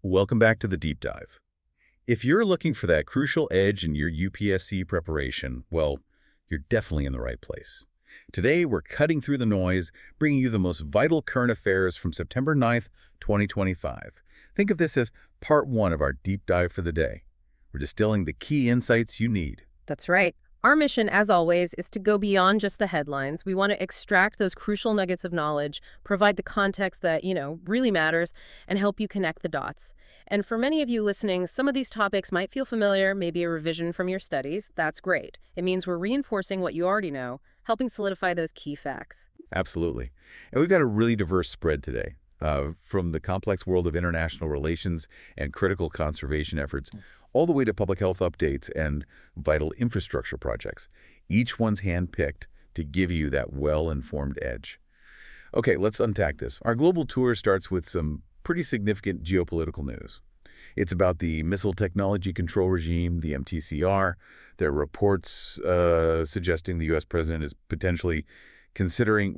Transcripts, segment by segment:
Welcome back to the deep dive. If you're looking for that crucial edge in your UPSC preparation, well, you're definitely in the right place. Today, we're cutting through the noise, bringing you the most vital current affairs from September 9th, 2025. Think of this as part one of our deep dive for the day. We're distilling the key insights you need. That's right. Our mission, as always, is to go beyond just the headlines. We want to extract those crucial nuggets of knowledge, provide the context that, really matters, and help you connect the dots. And for many of you listening, some of these topics might feel familiar, maybe a revision from your studies. That's great. It means we're reinforcing what you already know, helping solidify those key facts. Absolutely. And we've got a really diverse spread today. From the complex world of international relations and critical conservation efforts, all the way to public health updates and vital infrastructure projects. Each one's handpicked to give you that well-informed edge. Okay, let's unpack this. Our global tour starts with some pretty significant geopolitical news. It's about the Missile Technology Control Regime, the MTCR. There are reports suggesting the U.S. president is potentially considering,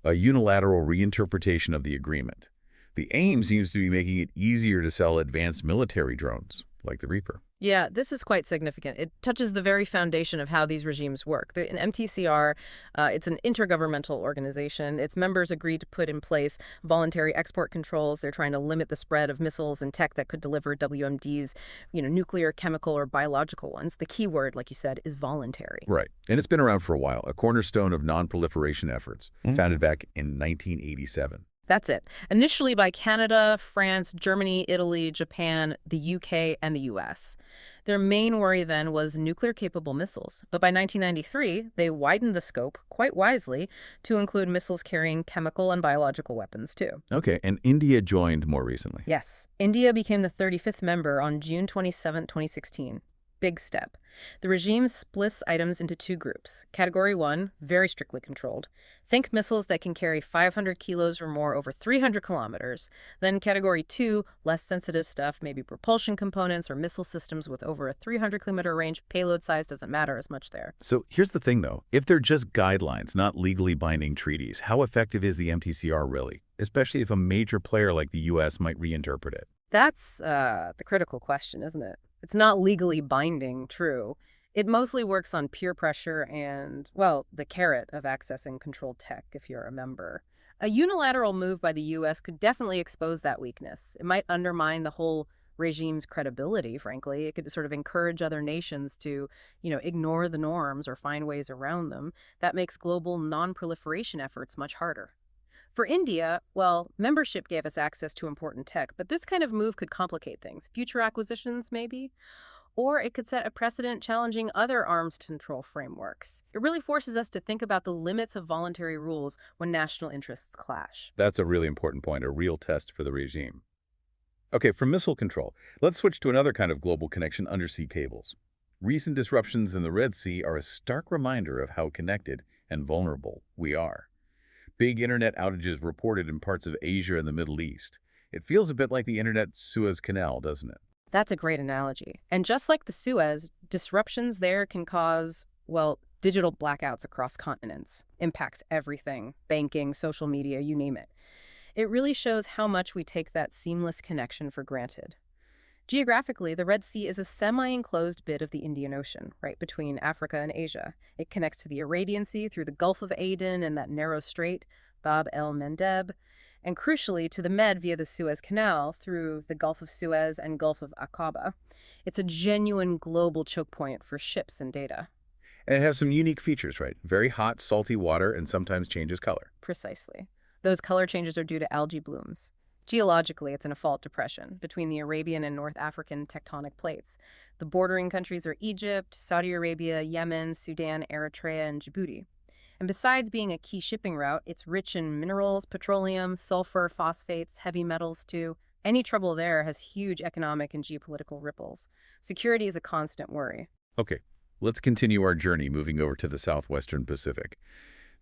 a unilateral reinterpretation of the agreement. The aim seems to be making it easier to sell advanced military drones, like the Reaper. Yeah, this is quite significant. It touches the very foundation of how these regimes work. The MTCR, it's an intergovernmental organization. Its members agreed to put in place voluntary export controls. They're trying to limit the spread of missiles and tech that could deliver WMDs, nuclear, chemical, or biological ones. The key word, like you said, is voluntary. Right. And it's been around for a while, a cornerstone of non-proliferation efforts, founded back in 1987. That's it. Initially by Canada, France, Germany, Italy, Japan, the UK, and the US. Their main worry then was nuclear-capable missiles. But by 1993, they widened the scope, quite wisely, to include missiles carrying chemical and biological weapons, too. Okay, and India joined more recently. Yes. India became the 35th member on June 27, 2016. Big step. The regime splits items into two groups. Category 1, very strictly controlled. Think missiles that can carry 500 kilos or more over 300 kilometers. Then Category 2, less sensitive stuff, maybe propulsion components or missile systems with over a 300-kilometer range. Payload size doesn't matter as much there. So here's the thing, though. If they're just guidelines, not legally binding treaties, how effective is the MTCR really? Especially if a major player like the U.S. might reinterpret it. That's the critical question, isn't it? It's not legally binding, true. It mostly works on peer pressure and, the carrot of accessing controlled tech, if you're a member. A unilateral move by the U.S. could definitely expose that weakness. It might undermine the whole regime's credibility, frankly. It could sort of encourage other nations to, ignore the norms or find ways around them. That makes global non-proliferation efforts much harder. For India, membership gave us access to important tech, but this kind of move could complicate things. Future acquisitions, maybe? Or it could set a precedent challenging other arms control frameworks. It really forces us to think about the limits of voluntary rules when national interests clash. That's a really important point, a real test for the regime. Okay, from missile control, let's switch to another kind of global connection, undersea cables. Recent disruptions in the Red Sea are a stark reminder of how connected and vulnerable we are. Big internet outages reported in parts of Asia and the Middle East. It feels a bit like the internet Suez Canal, doesn't it? That's a great analogy. And just like the Suez, disruptions there can cause, digital blackouts across continents. Impacts everything. Banking, social media, you name it. It really shows how much we take that seamless connection for granted. Geographically, the Red Sea is a semi-enclosed bit of the Indian Ocean, right between Africa and Asia. It connects to the Arabian Sea through the Gulf of Aden and that narrow strait, Bab el-Mandeb, and crucially to the Med via the Suez Canal through the Gulf of Suez and Gulf of Aqaba. It's a genuine global choke point for ships and data. And it has some unique features, right? Very hot, salty water and sometimes changes color. Precisely. Those color changes are due to algae blooms. Geologically, it's in a fault depression between the Arabian and North African tectonic plates. The bordering countries are Egypt, Saudi Arabia, Yemen, Sudan, Eritrea, and Djibouti. And besides being a key shipping route, it's rich in minerals, petroleum, sulfur, phosphates, heavy metals too. Any trouble there has huge economic and geopolitical ripples. Security is a constant worry. Okay, let's continue our journey moving over to the southwestern Pacific.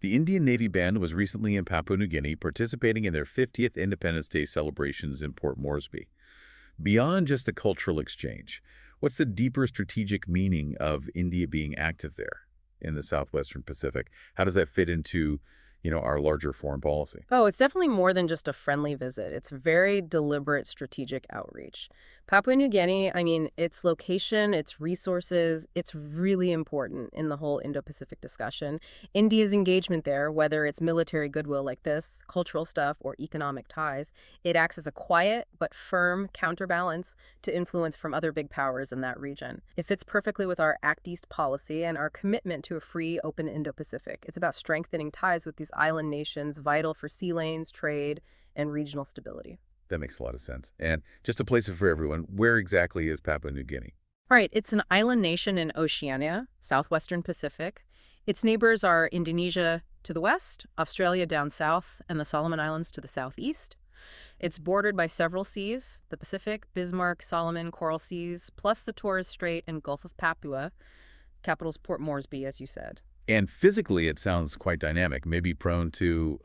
The Indian Navy Band was recently in Papua New Guinea participating in their 50th Independence Day celebrations in Port Moresby. Beyond just the cultural exchange, what's the deeper strategic meaning of India being active there in the southwestern Pacific? How does that fit into, our larger foreign policy. Oh, it's definitely more than just a friendly visit. It's very deliberate strategic outreach. Papua New Guinea, I mean, its location, its resources, it's really important in the whole Indo-Pacific discussion. India's engagement there, whether it's military goodwill like this, cultural stuff, or economic ties, it acts as a quiet but firm counterbalance to influence from other big powers in that region. It fits perfectly with our Act East policy and our commitment to a free, open Indo-Pacific. It's about strengthening ties with these island nations, vital for sea lanes, trade, and regional stability. That makes a lot of sense. And just to place it for everyone, where exactly is Papua New Guinea? Right, it's an island nation in Oceania, southwestern Pacific. Its neighbors are Indonesia to the west, Australia down south, and the Solomon Islands to the southeast. It's bordered by several seas, the Pacific, Bismarck, Solomon, Coral Seas, plus the Torres Strait and Gulf of Papua. Capital's Port Moresby, as you said. And physically, it sounds quite dynamic, maybe prone to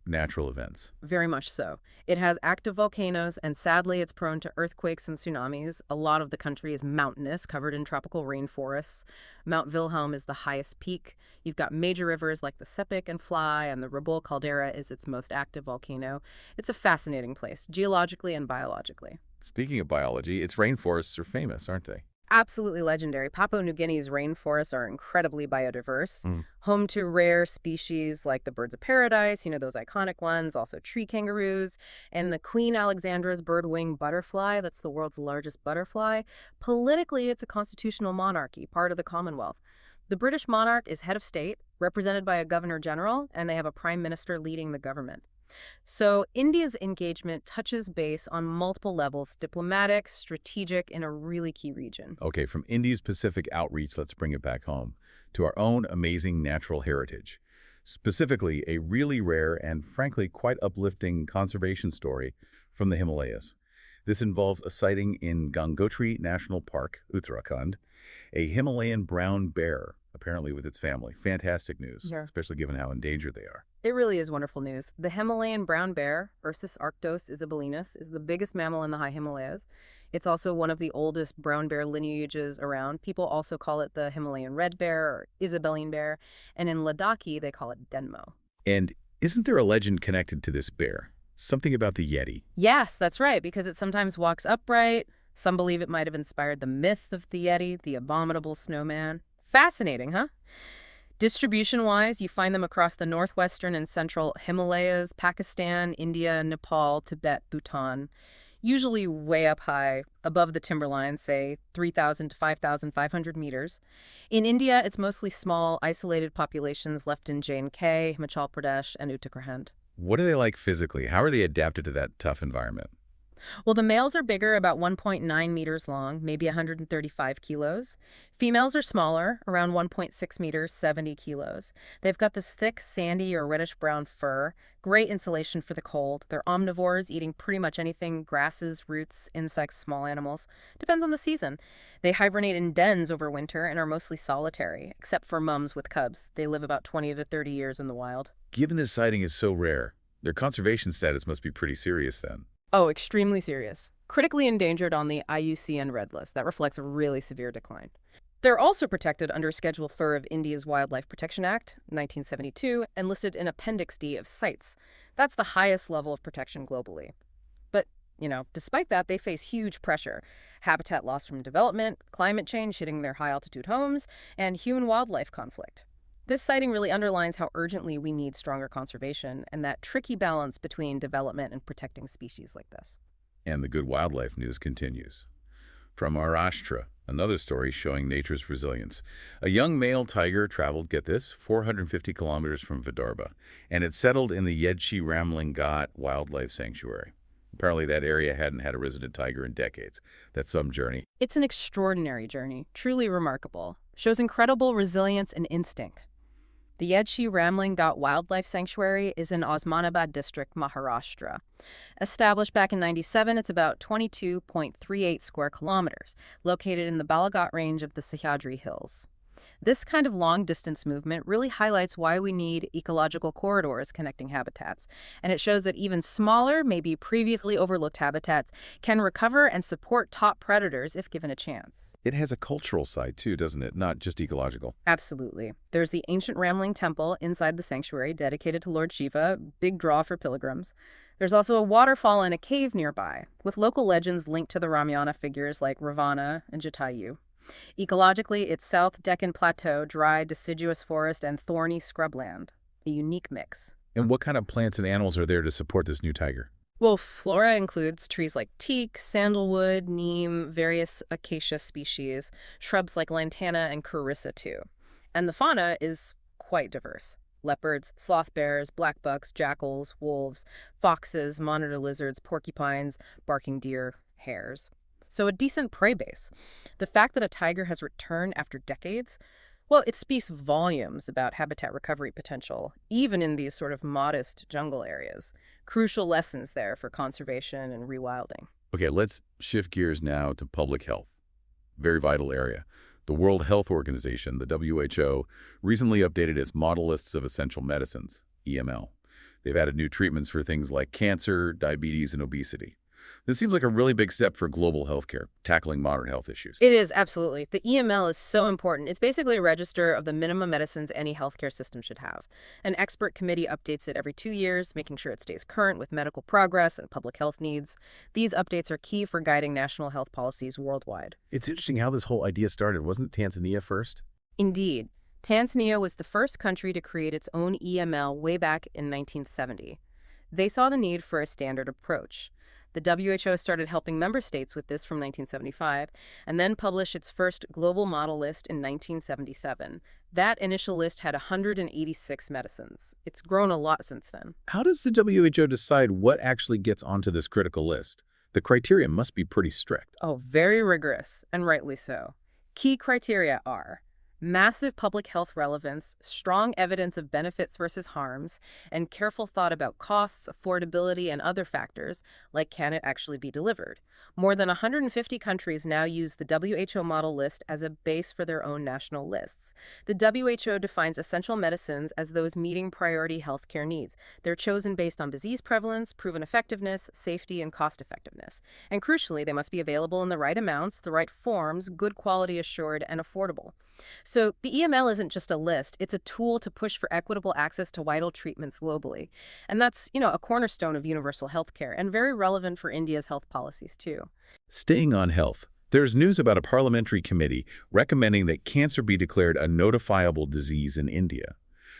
natural events. Very much so. It has active volcanoes, and sadly, it's prone to earthquakes and tsunamis. A lot of the country is mountainous, covered in tropical rainforests. Mount Wilhelm is the highest peak. You've got major rivers like the Sepik and Fly, and the Ratle caldera is its most active volcano. It's a fascinating place, geologically and biologically. Speaking of biology, its rainforests are famous, aren't they? Absolutely legendary. Papua New Guinea's rainforests are incredibly biodiverse, home to rare species like the birds of paradise, those iconic ones, also tree kangaroos, and the Queen Alexandra's bird-winged butterfly, that's the world's largest butterfly. Politically, it's a constitutional monarchy, part of the Commonwealth. The British monarch is head of state, represented by a governor-general, and they have a prime minister leading the government. So India's engagement touches base on multiple levels, diplomatic, strategic, in a really key region. Okay, from India's Pacific outreach, let's bring it back home to our own amazing natural heritage. Specifically, a really rare and frankly quite uplifting conservation story from the Himalayas. This involves a sighting in Gangotri National Park, Uttarakhand, a Himalayan brown bear, apparently with its family. Fantastic news, especially given how endangered they are. It really is wonderful news. The Himalayan brown bear, Ursus arctos isabelinus, is the biggest mammal in the high Himalayas. It's also one of the oldest brown bear lineages around. People also call it the Himalayan red bear or Isabeline bear, and in Ladakhi, they call it Denmo. And isn't there a legend connected to this bear? Something about the Yeti? Yes, that's right, because it sometimes walks upright. Some believe it might have inspired the myth of the Yeti, the abominable snowman. Fascinating, huh? Distribution-wise, you find them across the northwestern and central Himalayas, Pakistan, India, Nepal, Tibet, Bhutan, usually way up high, above the timberline, say 3,000 to 5,500 meters. In India, it's mostly small, isolated populations left in J&K, Himachal Pradesh, and Uttarakhand. What are they like physically? How are they adapted to that tough environment? Well, the males are bigger, about 1.9 meters long, maybe 135 kilos. Females are smaller, around 1.6 meters, 70 kilos. They've got this thick, sandy or reddish-brown fur, great insulation for the cold. They're omnivores, eating pretty much anything, grasses, roots, insects, small animals. Depends on the season. They hibernate in dens over winter and are mostly solitary, except for mums with cubs. They live about 20 to 30 years in the wild. Given this sighting is so rare, their conservation status must be pretty serious then. Oh, extremely serious. Critically endangered on the IUCN Red List. That reflects a really severe decline. They're also protected under Schedule 4 of India's Wildlife Protection Act, 1972, and listed in Appendix D of CITES. That's the highest level of protection globally. But, despite that, they face huge pressure. Habitat loss from development, climate change hitting their high-altitude homes, and human-wildlife conflict. This sighting really underlines how urgently we need stronger conservation and that tricky balance between development and protecting species like this. And the good wildlife news continues. From Maharashtra, another story showing nature's resilience. A young male tiger traveled, get this, 450 kilometers from Vidarbha, and it settled in the Yedshi Ramling Ghat Wildlife Sanctuary. Apparently that area hadn't had a resident tiger in decades. That's some journey. It's an extraordinary journey, truly remarkable. Shows incredible resilience and instinct. The Yedshi Ramling Ghat Wildlife Sanctuary is in Osmanabad district, Maharashtra. Established back in '97, it's about 22.38 square kilometers, located in the Balaghat range of the Sahyadri Hills. This kind of long-distance movement really highlights why we need ecological corridors connecting habitats, and it shows that even smaller, maybe previously overlooked habitats can recover and support top predators if given a chance. It has a cultural side too, doesn't it? Not just ecological. Absolutely. There's the ancient Ramling temple inside the sanctuary dedicated to Lord Shiva, big draw for pilgrims. There's also a waterfall and a cave nearby, with local legends linked to the Ramayana figures like Ravana and Jatayu. Ecologically, it's South Deccan Plateau, dry, deciduous forest, and thorny scrubland, a unique mix. And what kind of plants and animals are there to support this new tiger? Well, flora includes trees like teak, sandalwood, neem, various acacia species, shrubs like lantana and carissa too. And the fauna is quite diverse. Leopards, sloth bears, black bucks, jackals, wolves, foxes, monitor lizards, porcupines, barking deer, hares. So a decent prey base. The fact that a tiger has returned after decades, well, it speaks volumes about habitat recovery potential, even in these sort of modest jungle areas. Crucial lessons there for conservation and rewilding. Okay, let's shift gears now to public health. Very vital area. The World Health Organization, the WHO, recently updated its model lists of essential medicines, EML. They've added new treatments for things like cancer, diabetes, and obesity. This seems like a really big step for global healthcare, tackling modern health issues. It is, absolutely. The EML is so important. It's basically a register of the minimum medicines any healthcare system should have. An expert committee updates it every 2 years, making sure it stays current with medical progress and public health needs. These updates are key for guiding national health policies worldwide. It's interesting how this whole idea started. Wasn't Tanzania first? Indeed. Tanzania was the first country to create its own EML way back in 1970. They saw the need for a standard approach. The WHO started helping member states with this from 1975, and then published its first global model list in 1977. That initial list had 186 medicines. It's grown a lot since then. How does the WHO decide what actually gets onto this critical list? The criteria must be pretty strict. Oh, very rigorous, and rightly so. Key criteria are massive public health relevance, strong evidence of benefits versus harms, and careful thought about costs, affordability, and other factors, like can it actually be delivered. More than 150 countries now use the WHO model list as a base for their own national lists. The WHO defines essential medicines as those meeting priority healthcare needs. They're chosen based on disease prevalence, proven effectiveness, safety, and cost effectiveness. And crucially, they must be available in the right amounts, the right forms, good quality assured, and affordable. So the EML isn't just a list, it's a tool to push for equitable access to vital treatments globally. And that's, a cornerstone of universal healthcare and very relevant for India's health policies too. Staying on health, there's news about a parliamentary committee recommending that cancer be declared a notifiable disease in India.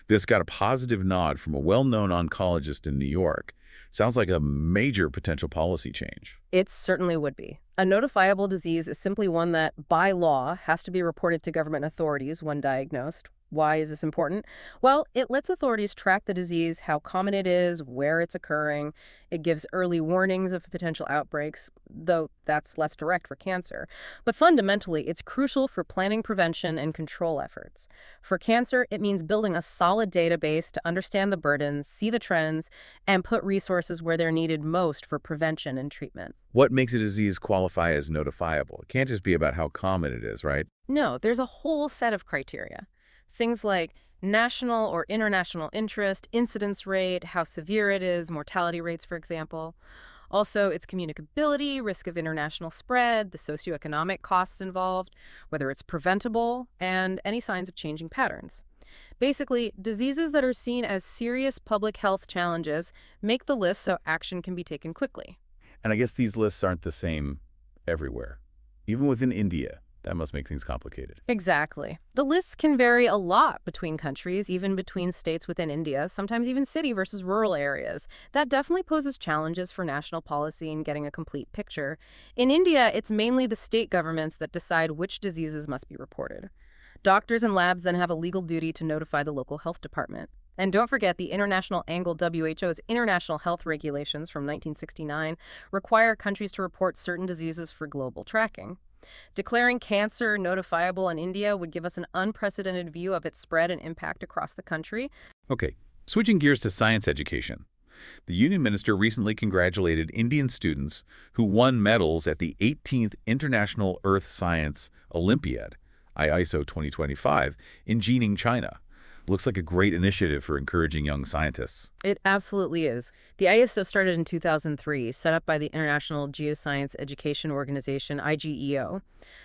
This got a positive nod from a well-known oncologist in New York. Sounds like a major potential policy change. It certainly would be. A notifiable disease is simply one that, by law, has to be reported to government authorities when diagnosed. Why is this important? Well, it lets authorities track the disease, how common it is, where it's occurring. It gives early warnings of potential outbreaks, though that's less direct for cancer. But fundamentally, it's crucial for planning prevention and control efforts. For cancer, it means building a solid database to understand the burdens, see the trends, and put resources where they're needed most for prevention and treatment. What makes a disease qualify as notifiable? It can't just be about how common it is, right? No, there's a whole set of criteria. Things like national or international interest, incidence rate, how severe it is, mortality rates, for example. Also, its communicability, risk of international spread, the socioeconomic costs involved, whether it's preventable, and any signs of changing patterns. Basically, diseases that are seen as serious public health challenges make the list so action can be taken quickly. And I guess these lists aren't the same everywhere. Even within India, that must make things complicated. Exactly. The lists can vary a lot between countries, even between states within India, sometimes even city versus rural areas. That definitely poses challenges for national policy and getting a complete picture. In India, it's mainly the state governments that decide which diseases must be reported. Doctors and labs then have a legal duty to notify the local health department. And don't forget the international angle. WHO's International Health Regulations from 1969 require countries to report certain diseases for global tracking. Declaring cancer notifiable in India would give us an unprecedented view of its spread and impact across the country. Okay, switching gears to science education. The Union Minister recently congratulated Indian students who won medals at the 18th International Earth Science Olympiad. ISO 2025 in Jining, China. Looks like a great initiative for encouraging young scientists. It absolutely is. The ISO started in 2003, set up by the International Geoscience Education Organization, IGEO.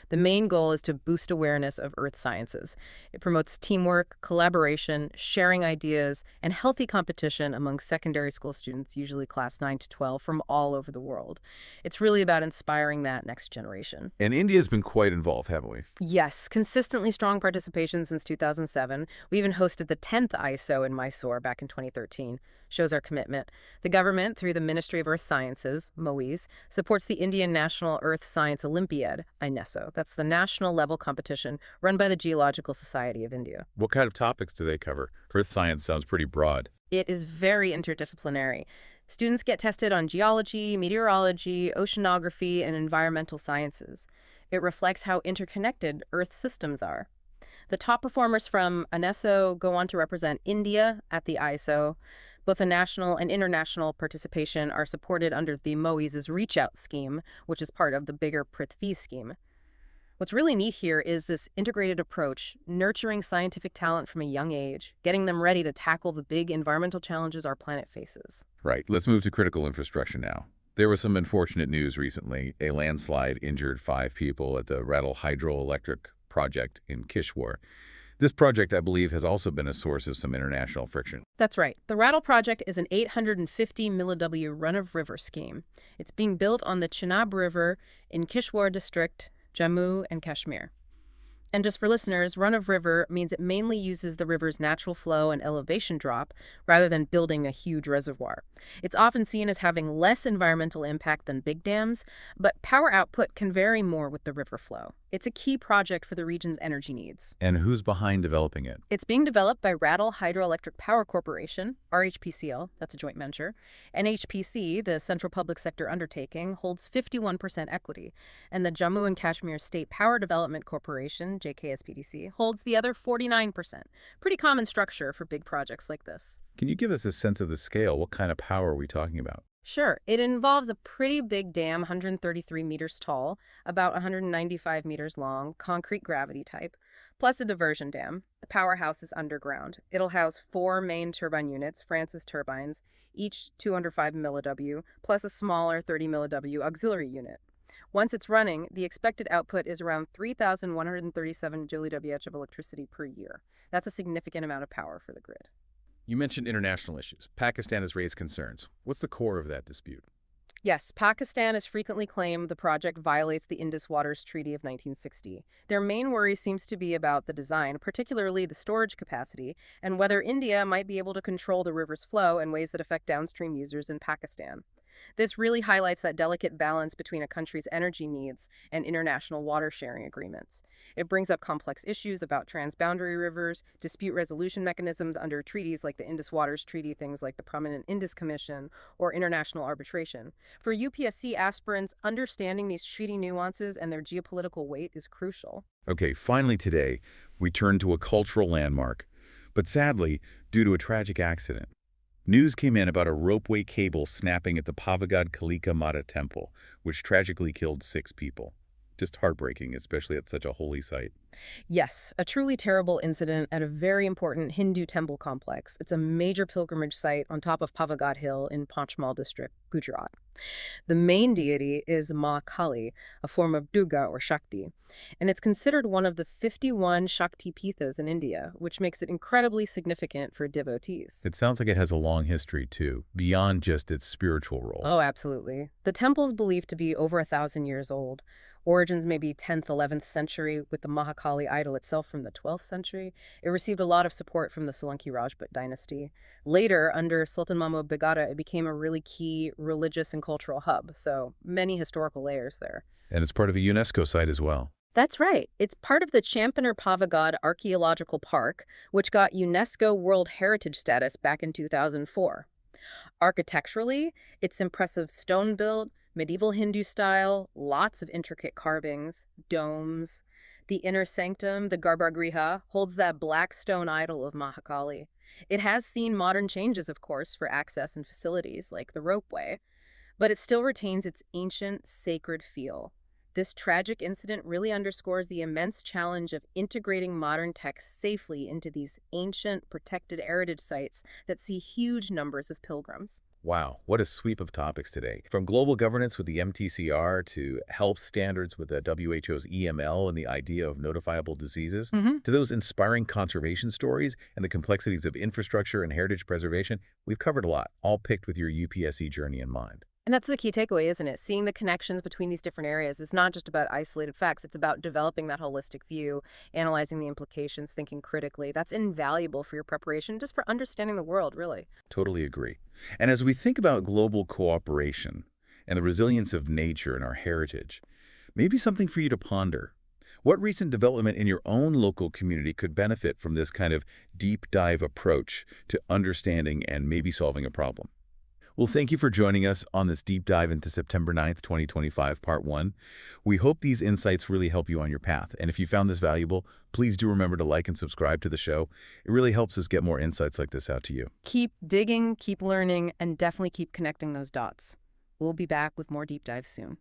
The main goal is to boost awareness of earth sciences. It promotes teamwork, collaboration, sharing ideas, and healthy competition among secondary school students, usually class 9 to 12, from all over the world. It's really about inspiring that next generation. And India's been quite involved, haven't we? Yes, consistently strong participation since 2007. We even hosted the 10th ISO in Mysore back in 2013. Shows our commitment. The government, through the Ministry of Earth Sciences, MOES, supports the Indian National Earth Science Olympiad, INESO. That's the national level competition run by the Geological Society of India. What kind of topics do they cover? Earth science sounds pretty broad. It is very interdisciplinary. Students get tested on geology, meteorology, oceanography, and environmental sciences. It reflects how interconnected Earth systems are. The top performers from INESO go on to represent India at the ISO. Both the national and international participation are supported under the MOES' Reach Out scheme, which is part of the bigger Prithvi scheme. What's really neat here is this integrated approach, nurturing scientific talent from a young age, getting them ready to tackle the big environmental challenges our planet faces. Right. Let's move to critical infrastructure now. There was some unfortunate news recently. A landslide injured 5 people at the Ratle Hydroelectric Project in Kishwar. This project, I believe, has also been a source of some international friction. That's right. The Ratle Project is an 850 milliW run-of-river scheme. It's being built on the Chenab River in Kishwar district, Jammu and Kashmir. And just for listeners, run-of-river means it mainly uses the river's natural flow and elevation drop rather than building a huge reservoir. It's often seen as having less environmental impact than big dams, but power output can vary more with the river flow. It's a key project for the region's energy needs. And who's behind developing it? It's being developed by Ratle Hydroelectric Power Corporation, RHPCL, that's a joint venture. NHPC, the Central Public Sector Undertaking, holds 51% equity, and the Jammu and Kashmir State Power Development Corporation, JKSPDC, holds the other 49%. Pretty common structure for big projects like this. Can you give us a sense of the scale? What kind of power are we talking about? Sure. It involves a pretty big dam, 133 meters tall, about 195 meters long, concrete gravity type, plus a diversion dam. The powerhouse is underground. It'll house 4 main turbine units, Francis turbines, each 205 milliW, plus a smaller 30 milliW auxiliary unit. Once it's running, the expected output is around 3,137 GWh of electricity per year. That's a significant amount of power for the grid. You mentioned international issues. Pakistan has raised concerns. What's the core of that dispute? Yes, Pakistan has frequently claimed the project violates the Indus Waters Treaty of 1960. Their main worry seems to be about the design, particularly the storage capacity, and whether India might be able to control the river's flow in ways that affect downstream users in Pakistan. This really highlights that delicate balance between a country's energy needs and international water sharing agreements. It brings up complex issues about transboundary rivers, dispute resolution mechanisms under treaties like the Indus Waters Treaty, things like the Prominent Indus Commission, or international arbitration. For UPSC aspirants, understanding these treaty nuances and their geopolitical weight is crucial. Okay, finally today, we turn to a cultural landmark. But sadly, due to a tragic accident, news came in about a ropeway cable snapping at the Pavagad Kalika Mata temple, which tragically killed 6 people. Just heartbreaking, especially at such a holy site. Yes, a truly terrible incident at a very important Hindu temple complex. It's a major pilgrimage site on top of Pavagad Hill in Panchmal district, Gujarat. The main deity is Ma Kali, a form of Durga or Shakti, and it's considered one of the 51 Shakti Pithas in India, which makes it incredibly significant for devotees. It sounds like it has a long history, too, beyond just its spiritual role. Oh, absolutely. The temple's believed to be over 1,000 years old. Origins may be 10th, 11th century, with the Mahakali idol itself from the 12th century. It received a lot of support from the Solanki Rajput dynasty. Later, under Sultan Mahmud Begada, it became a really key religious and cultural hub, so many historical layers there. And it's part of a UNESCO site as well. That's right. It's part of the Champaner Pavagad Archaeological Park, which got UNESCO World Heritage status back in 2004. Architecturally, it's impressive stone built, medieval Hindu style, lots of intricate carvings, domes. The inner sanctum, the Garbhagriha, holds that black stone idol of Mahakali. It has seen modern changes, of course, for access and facilities, like the ropeway, but it still retains its ancient, sacred feel. This tragic incident really underscores the immense challenge of integrating modern tech safely into these ancient, protected heritage sites that see huge numbers of pilgrims. Wow, what a sweep of topics today. From global governance with the MTCR to health standards with the WHO's EML and the idea of notifiable diseases, to those inspiring conservation stories and the complexities of infrastructure and heritage preservation, we've covered a lot, all picked with your UPSC journey in mind. And that's the key takeaway, isn't it? Seeing the connections between these different areas is not just about isolated facts. It's about developing that holistic view, analyzing the implications, thinking critically. That's invaluable for your preparation, just for understanding the world, really. Totally agree. And as we think about global cooperation and the resilience of nature and our heritage, maybe something for you to ponder. What recent development in your own local community could benefit from this kind of deep dive approach to understanding and maybe solving a problem? Well, thank you for joining us on this deep dive into September 9th, 2025, Part 1. We hope these insights really help you on your path. And if you found this valuable, please do remember to like and subscribe to the show. It really helps us get more insights like this out to you. Keep digging, keep learning, and definitely keep connecting those dots. We'll be back with more deep dives soon.